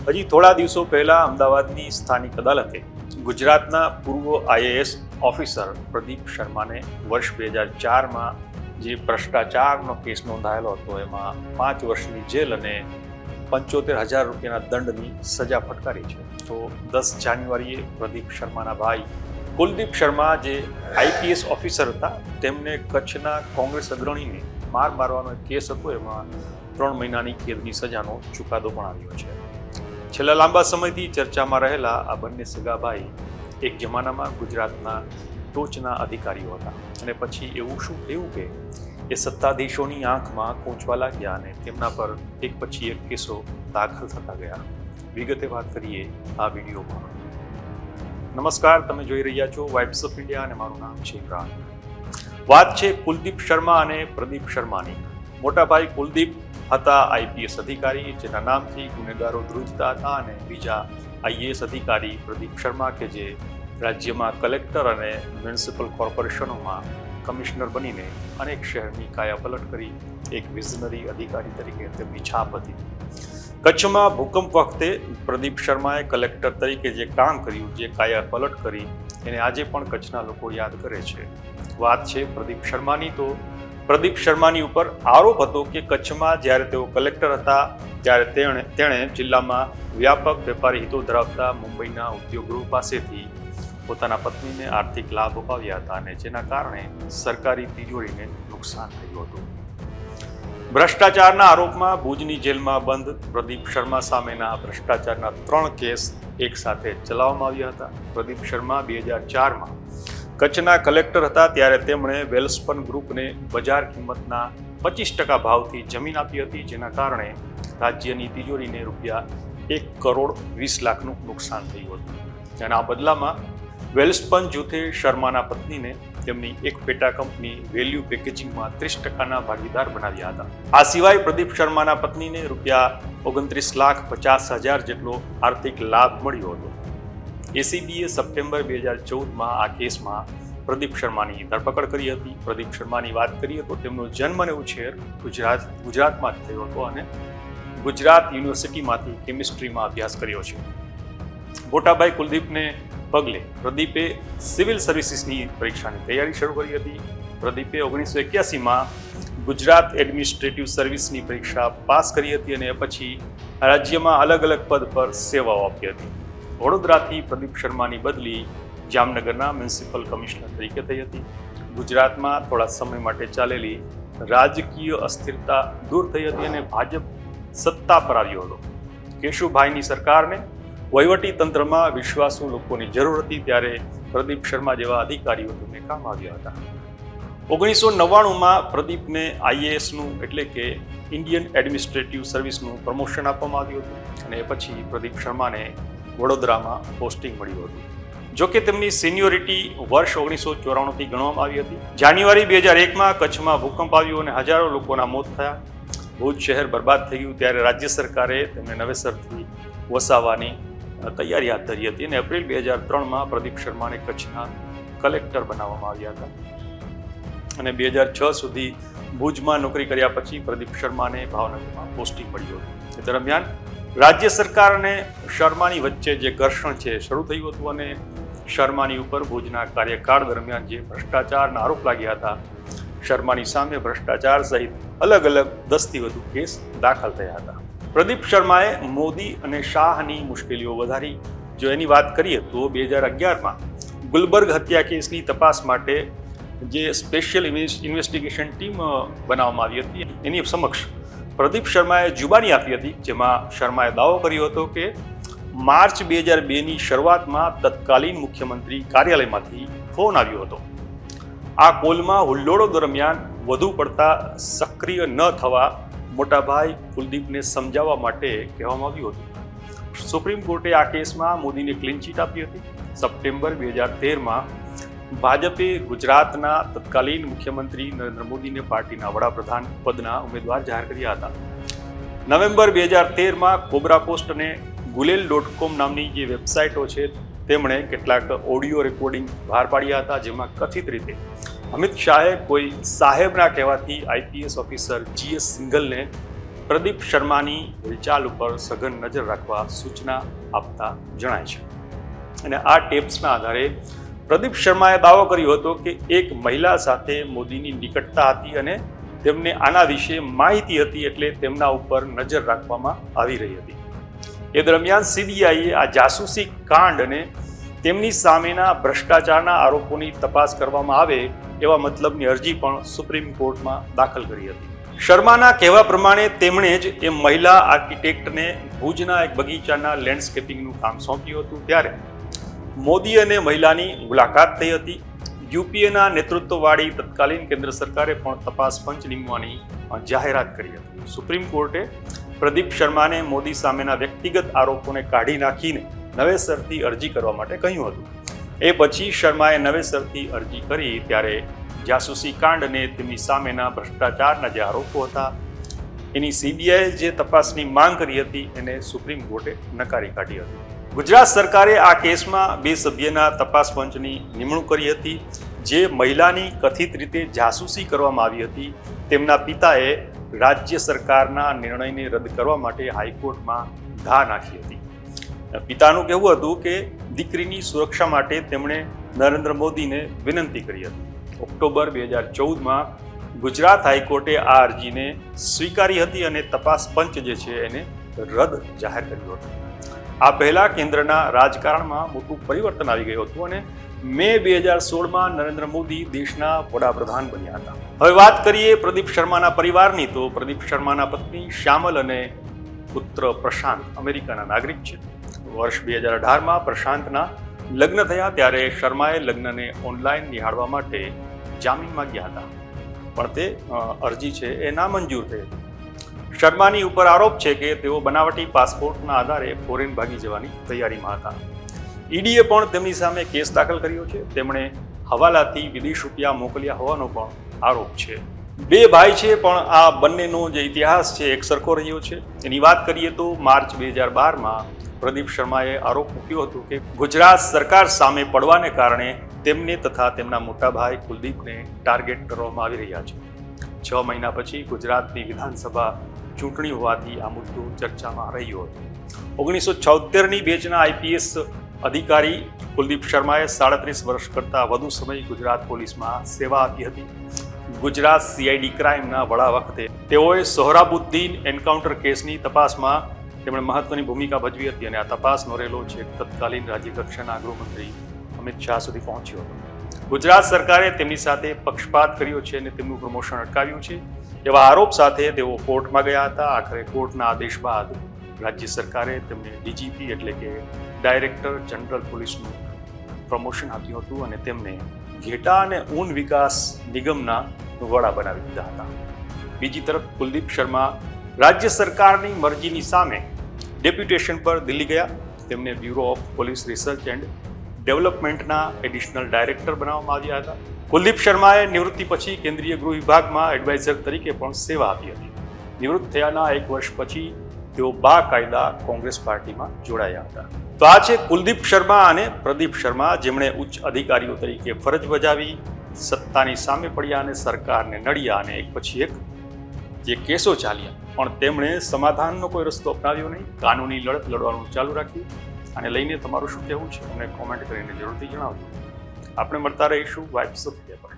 હજી થોડા દિવસો પહેલા અમદાવાદની સ્થાનિક અદાલતે ગુજરાતના પૂર્વ આઈએએસ ઓફિસર પ્રદીપ શર્માને વર્ષ 2004માં જે ભ્રષ્ટાચારનો કેસ નોંધાયેલો હતો એમાં 5 વર્ષની જેલ અને 75,000 રૂપિયાના દંડની સજા ફટકારી છે. તો 10 જાન્યુઆરીએ પ્રદીપ શર્માના ભાઈ કુલદીપ શર્મા જે આઈપીએસ ઓફિસર હતા તેમને કચ્છના કોંગ્રેસ અગ્રણીને માર મારવાનો કેસ હતો, એમાં 3 મહિનાની કેદની સજાનો ચુકાદો પણ આવ્યો છે. છેલ્લા લાંબા સમયથી ચર્ચામાં રહેલા આ બંને સગાભાઈ એક જમાનામાં ગુજરાતના ટોચના અધિકારીઓ હતા અને પછી એવું શું થયું કે એ સત્તાધીશોની આંખમાં કોંચવા લાગ્યા અને તેમના પર એક પછી એક કેસો દાખલ થતા ગયા. વિગતે વાત કરીએ આ વિડીયોમાં. નમસ્કાર, તમે જોઈ રહ્યા છો વાઇબ્સ ઓફ ઇન્ડિયા અને મારું નામ છે ઇમરાન. વાત છે કુલદીપ શર્મા અને પ્રદીપ શર્માની. મોટાભાઈ કુલદીપ હતા આઈપીએસ અધિકારી જેના નામથી ગુનેગારો ધ્રુજતા હતા, અને બીજા આઈએએસ અધિકારી પ્રદીપ શર્મા કે જે રાજ્યમાં કલેક્ટર અને મ્યુનિસિપલ કોર્પોરેશનોમાં કમિશનર બનીને અનેક શહેરની કાયાપલટ કરી એક વિઝનરી અધિકારી તરીકે તેમની છાપ હતી. કચ્છમાં ભૂકંપ વખતે પ્રદીપ શર્માએ કલેક્ટર તરીકે જે કામ કર્યું, જે કાયાપલટ કરી, એને આજે પણ કચ્છના લોકો યાદ કરે છે. વાત છે પ્રદીપ શર્માની. તો પ્રદીપ શર્માની ઉપર આરોપ હતો કે કચ્છમાં જ્યારે તેઓ કલેક્ટર હતા ત્યારે તેણે જિલ્લામાં વ્યાપક વેપારી હિતો ધરાવતા મુંબઈના ઉદ્યોગગૃહ પાસેથી પોતાના પત્નીને આર્થિક લાભ અપાવ્યા હતા અને જેના કારણે સરકારી તિજોરીને નુકસાન થયું હતું. ભ્રષ્ટાચારના આરોપમાં ભુજની જેલમાં બંધ પ્રદીપ શર્મા સામેના ભ્રષ્ટાચારના 3 કેસ એક સાથે ચલાવવામાં આવ્યા હતા. પ્રદીપ શર્મા 2004માં કચ્છના કલેક્ટર હતા ત્યારે તેમણે વેલસ્પન ગ્રુપને બજાર કિંમતના 25% ભાવથી જમીન આપી હતી, જેના કારણે રાજ્યની તિજોરીને ₹1,20,00,000નું નુકસાન થયું હતું. જેના બદલામાં વેલસ્પન જૂથે શર્માના પત્નીને તેમની એક પેટા કંપની વેલ્યુ પેકેજિંગમાં 30%ના ભાગીદાર બનાવ્યા હતા. આ સિવાય પ્રદીપ શર્માના પત્નીને ₹29,50,000 જેટલો આર્થિક લાભ મળ્યો હતો. એસીબીએ સપ્ટેમ્બર 2014માં આ કેસમાં પ્રદીપ શર્માની ધરપકડ કરી હતી. પ્રદીપ શર્માની વાત કરીએ તો તેમનો જન્મ અને ઉછેર ગુજરાતમાં જ થયો હતો અને ગુજરાત યુનિવર્સિટીમાંથી કેમિસ્ટ્રીમાં અભ્યાસ કર્યો છે. મોટાભાઈ કુલદીપને પગલે પ્રદીપે સિવિલ સર્વિસીસની પરીક્ષાની તૈયારી શરૂ કરી હતી. પ્રદીપે 1981માં ગુજરાત એડમિનિસ્ટ્રેટિવ સર્વિસની પરીક્ષા પાસ કરી હતી અને પછી રાજ્યમાં અલગ અલગ પદ પર સેવાઓ આપી હતી. વડોદરાથી પ્રદીપ શર્માની બદલી જામનગરના મ્યુનિસિપલ કમિશનર તરીકે થઈ હતી. ગુજરાતમાં થોડા સમય માટે ચાલેલી રાજકીય અસ્થિરતા દૂર થઈ હતી અને ભાજપ સત્તા પર આવ્યો હતો. કેશુભાઈની સરકારને વહીવટી તંત્રમાં વિશ્વાસુ લોકોની જરૂર હતી ત્યારે પ્રદીપ શર્મા જેવા અધિકારીઓ તેમને કામ આવ્યા હતા. 1999માં પ્રદીપને આઈએએસનું એટલે કે ઇન્ડિયન એડમિનિસ્ટ્રેટિવ સર્વિસનું પ્રમોશન આપવામાં આવ્યું હતું અને પછી પ્રદીપ શર્માને વડોદરામાં પોસ્ટિંગ મળ્યું હતું. જોકે તેમની સિનિયોરિટી વર્ષ 1994થી ગણવામાં આવી હતી. જાન્યુઆરી 2001માં કચ્છમાં ભૂકંપ આવ્યો અને હજારો લોકોના મોત થયા. ભુજ શહેર બરબાદ થઈ ગયું ત્યારે રાજ્ય સરકારે તેમને નવેસરથી વસાવવાની તૈયારી હાથ ધરી હતી અને એપ્રિલ 2003માં પ્રદીપ શર્માને કચ્છના કલેક્ટર બનાવવામાં આવ્યા હતા અને 2006 સુધી ભુજમાં નોકરી કર્યા પછી પ્રદીપ શર્માને ભાવનગરમાં પોસ્ટિંગ મળ્યું હતું. એ દરમિયાન રાજ્ય સરકાર અને શર્માની વચ્ચે જે ઘર્ષણ છે શરૂ થયું હતું અને શર્માની ઉપર ભુજના કાર્યકાળ દરમિયાન જે ભ્રષ્ટાચારના આરોપ લાગ્યા હતા, શર્માની સામે ભ્રષ્ટાચાર સહિત અલગ અલગ 10થી વધુ કેસ દાખલ થયા હતા. પ્રદીપ શર્માએ મોદી અને શાહની મુશ્કેલીઓ વધારી. જો એની વાત કરીએ તો 2011માં ગુલબર્ગ હત્યા કેસની તપાસ માટે જે સ્પેશિયલ ઇન્વેસ્ટિગેશન ટીમ બનાવવામાં આવી હતી એની સમક્ષ પ્રદીપ શર્માએ જુબાની આપી હતી, જેમાં શર્માએ દાવો કર્યો હતો કે માર્ચ 2002ની શરૂઆતમાં તત્કાલીન મુખ્યમંત્રી કાર્યાલયમાંથી ફોન આવ્યો હતો. આ કોલમાં હુલ્લોડો દરમિયાન વધુ પડતા સક્રિય ન થવા મોટાભાઈ કુલદીપને સમજાવવા માટે કહેવામાં આવ્યું હતું. સુપ્રીમ કોર્ટે આ કેસમાં મોદીને ક્લીન ચીટ આપી હતી. સપ્ટેમ્બર 2013માં ભાજપે ગુજરાતના તત્કાલીન મુખ્યમંત્રી નરેન્દ્ર મોદીને પાર્ટીના વડાપ્રધાન પદના ઉમેદવાર જાહેર કર્યા હતા. નવેમ્બર 2013માં કોબરા પોસ્ટ અને ગુલેલ.com નામની જે વેબસાઇટો છે તેમણે કેટલાક ઓડિયો રેકોર્ડિંગ બહાર પાડ્યા હતા, જેમાં કથિત રીતે અમિત શાહે કોઈ સાહેબના કહેવાથી આઈપીએસ ઓફિસર GS સિંઘલને પ્રદીપ શર્માની હિલચાલ ઉપર સઘન નજર રાખવા સૂચના આપતા જણાય છે. અને આ ટેપ્સના આધારે પ્રદીપ શર્માએ દાવો કર્યો હતો કે એક મહિલા સાથે મોદીની નિકટતા હતી અને તેમને આના વિશે માહિતી હતી, એટલે તેમના ઉપર નજર રાખવામાં આવી રહી હતી. એ દરમિયાન સીબીઆઈએ આ જાસૂસી કાંડ અને તેમની સામેના ભ્રષ્ટાચારના આરોપોની તપાસ કરવામાં આવે એવા મતલબની અરજી પણ સુપ્રીમ કોર્ટમાં દાખલ કરી હતી. શર્માના કહેવા પ્રમાણે તેમણે જ એ મહિલા આર્કિટેક્ટને ભુજના એક બગીચાના લેન્ડસ્કેપિંગનું કામ સોંપ્યું હતું. ત્યારે મોદી અને મહિલાની મુલાકાત થઈ હતી. યુપીએના નેતૃત્વવાળી તત્કાલીન કેન્દ્ર સરકારે પણ તપાસ પંચ નીમવાની જાહેરાત કરી હતી. સુપ્રીમ કોર્ટે પ્રદીપ શર્માને મોદી સામેના વ્યક્તિગત આરોપોને કાઢી નાખીને નવેસરથી અરજી કરવા માટે કહ્યું હતું. એ પછી શર્માએ નવેસરથી અરજી કરી ત્યારે જાસૂસી કાંડ અને તેમની સામેના ભ્રષ્ટાચારના જે આરોપો હતા એની સીબીઆઈએ જે તપાસની માંગ કરી હતી એને સુપ્રીમ કોર્ટે નકારી કાઢી હતી. ગુજરાત સરકારે આ કેસમાં 2 સભ્યના તપાસ પંચની નિમણૂક કરી હતી. જે મહિલાની કથિત રીતે જાસૂસી કરવામાં આવી હતી તેમના પિતાએ રાજ્ય સરકારના નિર્ણયને રદ કરવા માટે હાઈકોર્ટમાં ધા નાખી હતી. પિતાનું કહેવું હતું કે દીકરીની સુરક્ષા માટે તેમણે નરેન્દ્ર મોદીને વિનંતી કરી હતી. ઓક્ટોબર 2014માં ગુજરાત હાઈકોર્ટે આ અરજીને સ્વીકારી હતી અને તપાસ પંચ જે છે એને રદ જાહેર કર્યું હતું. આ પહેલા કેન્દ્રના રાજકારણમાં મોટું પરિવર્તન આવી ગયું હતું અને મે 2016માં નરેન્દ્ર મોદી દેશના વડાપ્રધાન બન્યા હતા. હવે વાત કરીએ પ્રદીપ શર્માના પરિવારની, તો પ્રદીપ શર્માના પત્ની શ્યામલ અને પુત્ર પ્રશાંત અમેરિકાના નાગરિક છે. વર્ષ 2018માં પ્રશાંતના લગ્ન થયા ત્યારે શર્માએ લગ્નને ઓનલાઈન નિહાળવા માટે જામીન માંગ્યા હતા, પણ તે અરજી છે એ નામંજૂર થઈ હતી. શર્માની ઉપર આરોપ છે કે તેઓ બનાવટી પાસપોર્ટના આધારે ફોરેન ભાગી જવાની તૈયારીમાં હતા. ઈડીએ પણ તેમની સામે કેસ દાખલ કર્યો છે. તેમણે હવાલાથી વિદેશ રૂપિયા મોકલ્યા હોવાનો પણ આરોપ છે. 2 ભાઈ છે, પણ આ બંનેનો જે ઇતિહાસ છે એક સરખો રહ્યો છે. એની વાત કરીએ તો માર્ચ 2012માં પ્રદીપ શર્માએ આરોપ મૂક્યો હતો કે ગુજરાત સરકાર સામે પડવાને કારણે તેમને તથા તેમના મોટા ભાઈ કુલદીપને ટાર્ગેટ કરવામાં આવી રહ્યા છે. 6 મહિના પછી ગુજરાતની વિધાનસભા ચૂંટણી હોવાથી આ મુદ્દો ચર્ચામાં રહ્યો હતો. 1976ની બેચના આઈપીએસ અધિકારી કુલદીપ શર્માએ 37 વર્ષ કરતાં વધુ સમય ગુજરાત પોલીસમાં સેવા આપી હતી. ગુજરાત સીઆઈડી ક્રાઇમના વડા વખતે તેઓએ સોહરાબુદ્દીન એન્કાઉન્ટર કેસની તપાસમાં તેમણે મહત્વની ભૂમિકા ભજવી હતી અને આ તપાસનો રેલો છે તત્કાલીન રાજ્યકક્ષાના ગૃહમંત્રી અમિત શાહ સુધી પહોંચ્યો હતો. ગુજરાત સરકારે તેમની સાથે પક્ષપાત કર્યો છે અને તેમનું પ્રમોશન અટકાવ્યું છે એવા આરોપ સાથે તેઓ કોર્ટમાં ગયા હતા. આખરે કોર્ટના આદેશ બાદ રાજ્ય સરકારે તેમને ડીજીપી એટલે કે ડાયરેક્ટર જનરલ પોલીસનું પ્રમોશન આપ્યું હતું અને તેમને ઘેટા અને ઊન વિકાસ નિગમના વડા બનાવી દીધા હતા. બીજી તરફ કુલદીપ શર્મા રાજ્ય સરકારની મરજીની સામે ડેપ્યુટેશન પર દિલ્હી ગયા. તેમને bureau of police research and ડેવલપમેન્ટના એડિશનલ ડાયરેક્ટર બનાવવામાં આવ્યા હતા. કુલદીપ શર્માએ નિવૃત્તિ પછી કેન્દ્રીય ગૃહ વિભાગમાં એડવાઇઝર તરીકે પણ સેવા આપી હતી. નિવૃત્ત થયાના 1 વર્ષ પછી તેઓ બાકાયદા કોંગ્રેસ પાર્ટીમાં જોડાયા હતા. તો આ છે કુલદીપ શર્મા અને પ્રદીપ શર્મા, જેમણે ઉચ્ચ અધિકારીઓ તરીકે ફરજ બજાવી, સત્તાની સામે પડ્યા અને સરકારને નડ્યા અને એક પછી એક જે કેસો ચાલ્યા, પણ તેમણે સમાધાનનો કોઈ રસ્તો અપનાવ્યો નહીં. કાનૂની લડત લડવાનું ચાલુ રાખ્યું. અને લઈને તમારું શું કહેવું છે અમને કોમેન્ટ કરીને જરૂરથી જણાવજો. આપણે મળતા રહીશું વાઇબ્સ ઓફ ઇન્ડિયા પર.